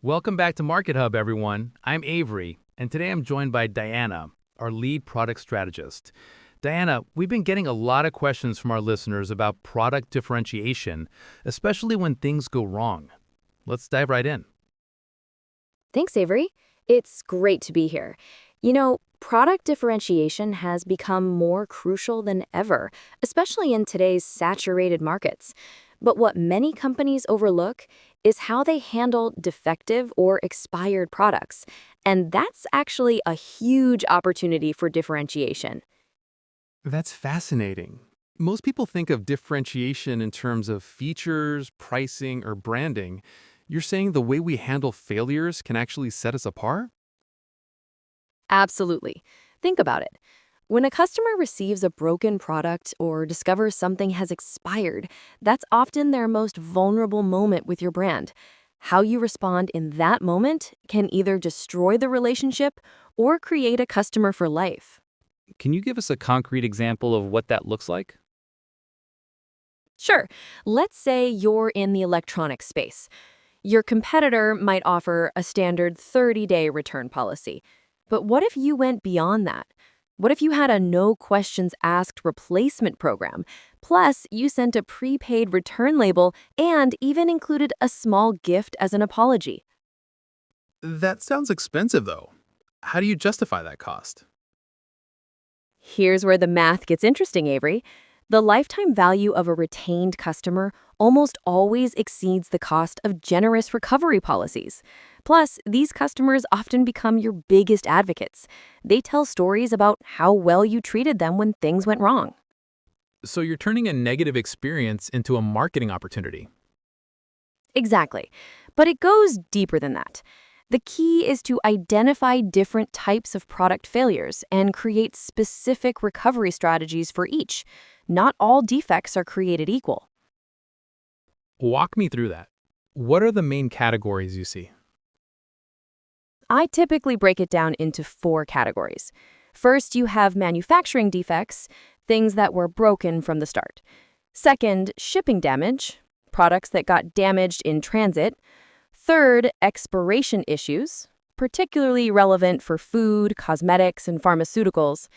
Welcome back to MarketHub, everyone. I'm Avery, and today I'm joined by Diana, our lead product strategist. Diana, we've been getting a lot of questions from our listeners about product differentiation, especially when things go wrong. Let's dive right in. Thanks, Avery. It's great to be here. Product differentiation has become more crucial than ever, especially in today's saturated markets. But what many companies overlook is how they handle defective or expired products. And that's actually a huge opportunity for differentiation. That's fascinating. Most people think of differentiation in terms of features, pricing, or branding. You're saying the way we handle failures can actually set us apart? Absolutely. Think about it. When a customer receives a broken product or discovers something has expired, that's often their most vulnerable moment with your brand. How you respond in that moment can either destroy the relationship or create a customer for life. Can you give us a concrete example of what that looks like? Sure, let's say you're in the electronics space. Your competitor might offer a standard 30-day return policy. But what if you went beyond that? What if you had a no questions asked replacement program? Plus, you sent a prepaid return label and even included a small gift as an apology. That sounds expensive, though. How do you justify that cost? Here's where the math gets interesting, Avery. The lifetime value of a retained customer almost always exceeds the cost of generous recovery policies. Plus, these customers often become your biggest advocates. They tell stories about how well you treated them when things went wrong. So you're turning a negative experience into a marketing opportunity. Exactly. But it goes deeper than that. The key is to identify different types of product failures and create specific recovery strategies for each. Not all defects are created equal. Walk me through that. What are the main categories you see? I typically break it down into 4 categories. First, you have manufacturing defects, things that were broken from the start. Second, shipping damage, products that got damaged in transit. Third, expiration issues, particularly relevant for food, cosmetics, and pharmaceuticals.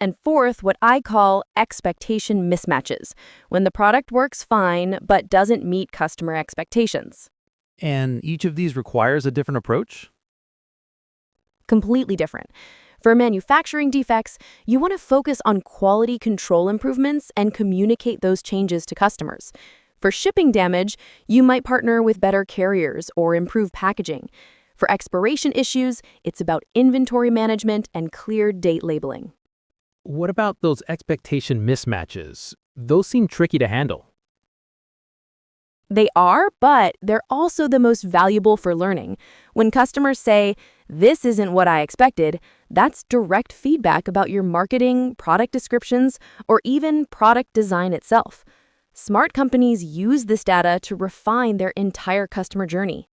And fourth, what I call expectation mismatches, when the product works fine but doesn't meet customer expectations. And each of these requires a different approach? Completely different. For manufacturing defects, you want to focus on quality control improvements and communicate those changes to customers. For shipping damage, you might partner with better carriers or improve packaging. For expiration issues, it's about inventory management and clear date labeling. What about those expectation mismatches? Those seem tricky to handle. They are, but they're also the most valuable for learning. When customers say, "This isn't what I expected," that's direct feedback about your marketing, product descriptions, or even product design itself. Smart companies use this data to refine their entire customer journey.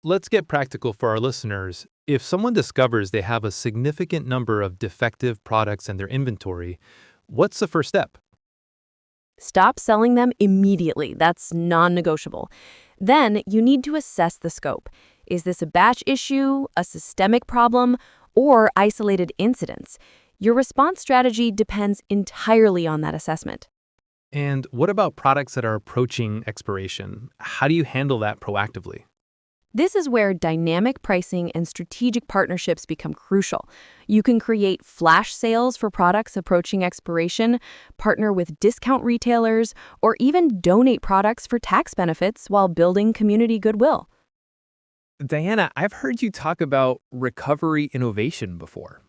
Let's get practical for our listeners. If someone discovers they have a significant number of defective products in their inventory, what's the first step? Stop selling them immediately. That's non-negotiable. Then you need to assess the scope. Is this a batch issue, a systemic problem, or isolated incidents? Your response strategy depends entirely on that assessment. And what about products that are approaching expiration? How do you handle that proactively? This is where dynamic pricing and strategic partnerships become crucial. You can create flash sales for products approaching expiration, partner with discount retailers, or even donate products for tax benefits while building community goodwill. Diana, I've heard you talk about recovery innovation before.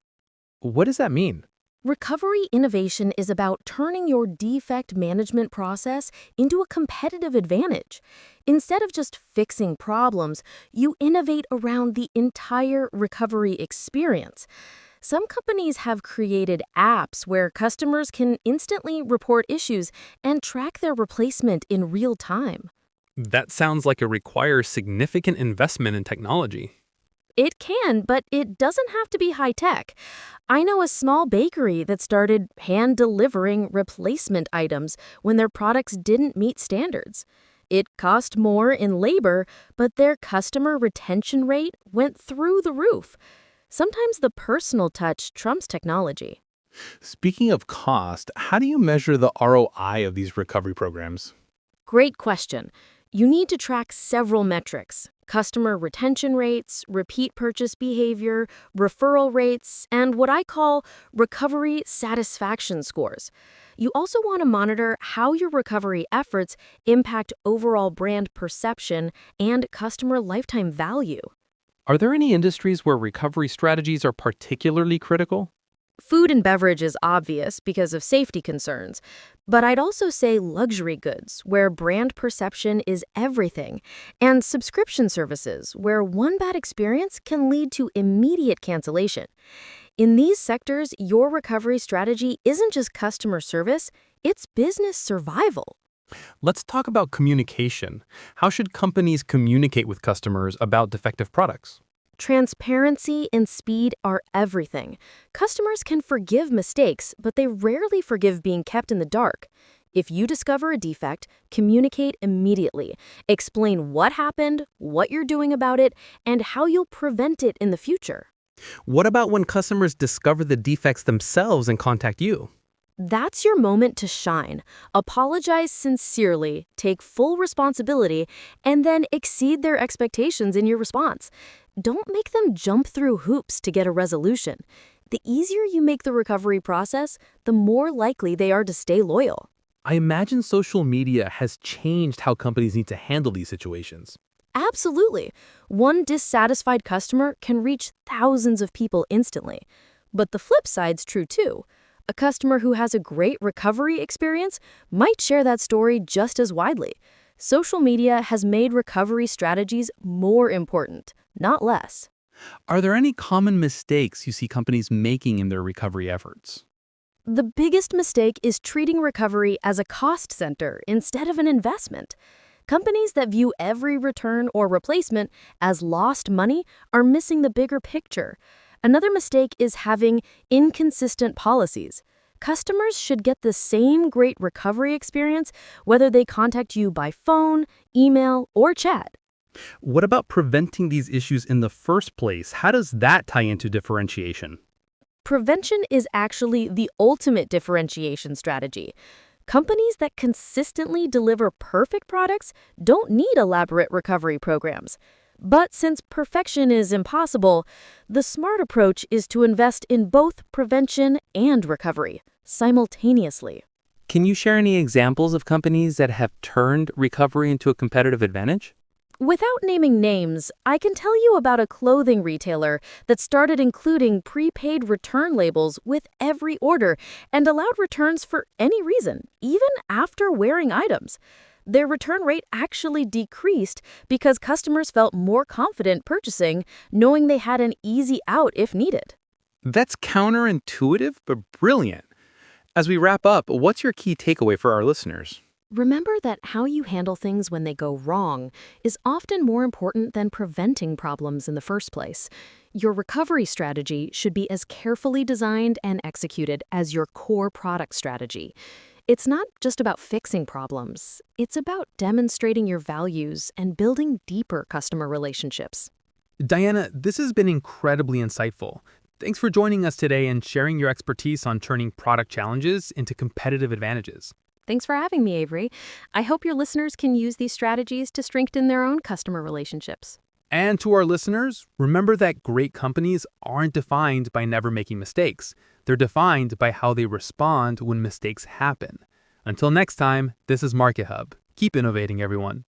What does that mean? Recovery innovation is about turning your defect management process into a competitive advantage. Instead of just fixing problems, you innovate around the entire recovery experience. Some companies have created apps where customers can instantly report issues and track their replacement in real time. That sounds like it requires significant investment in technology. It can, but it doesn't have to be high-tech. I know a small bakery that started hand-delivering replacement items when their products didn't meet standards. It cost more in labor, but their customer retention rate went through the roof. Sometimes the personal touch trumps technology. Speaking of cost, how do you measure the ROI of these recovery programs? Great question. You need to track several metrics: customer retention rates, repeat purchase behavior, referral rates, and what I call recovery satisfaction scores. You also want to monitor how your recovery efforts impact overall brand perception and customer lifetime value. Are there any industries where recovery strategies are particularly critical? Food and beverage is obvious because of safety concerns, but I'd also say luxury goods, where brand perception is everything, and subscription services, where one bad experience can lead to immediate cancellation. In these sectors, your recovery strategy isn't just customer service, it's business survival. Let's talk about communication. How should companies communicate with customers about defective products? Transparency and speed are everything. Customers can forgive mistakes, but they rarely forgive being kept in the dark. If you discover a defect, communicate immediately. Explain what happened, what you're doing about it, and how you'll prevent it in the future. What about when customers discover the defects themselves and contact you? That's your moment to shine. Apologize sincerely, take full responsibility, and then exceed their expectations in your response. Don't make them jump through hoops to get a resolution. The easier you make the recovery process, the more likely they are to stay loyal. I imagine social media has changed how companies need to handle these situations. Absolutely. One dissatisfied customer can reach thousands of people instantly. But the flip side's true too. A customer who has a great recovery experience might share that story just as widely. Social media has made recovery strategies more important, not less. Are there any common mistakes you see companies making in their recovery efforts? The biggest mistake is treating recovery as a cost center instead of an investment. Companies that view every return or replacement as lost money are missing the bigger picture. Another mistake is having inconsistent policies. Customers should get the same great recovery experience whether they contact you by phone, email, or chat. What about preventing these issues in the first place? How does that tie into differentiation? Prevention is actually the ultimate differentiation strategy. Companies that consistently deliver perfect products don't need elaborate recovery programs. But since perfection is impossible, the smart approach is to invest in both prevention and recovery simultaneously. Can you share any examples of companies that have turned recovery into a competitive advantage? Without naming names, I can tell you about a clothing retailer that started including prepaid return labels with every order and allowed returns for any reason, even after wearing items. Their return rate actually decreased because customers felt more confident purchasing, knowing they had an easy out if needed. That's counterintuitive, but brilliant. As we wrap up, what's your key takeaway for our listeners? Remember that how you handle things when they go wrong is often more important than preventing problems in the first place. Your recovery strategy should be as carefully designed and executed as your core product strategy. It's not just about fixing problems. It's about demonstrating your values and building deeper customer relationships. Diana, this has been incredibly insightful. Thanks for joining us today and sharing your expertise on turning product challenges into competitive advantages. Thanks for having me, Avery. I hope your listeners can use these strategies to strengthen their own customer relationships. And to our listeners, remember that great companies aren't defined by never making mistakes. They're defined by how they respond when mistakes happen. Until next time, this is MarketHub. Keep innovating, everyone.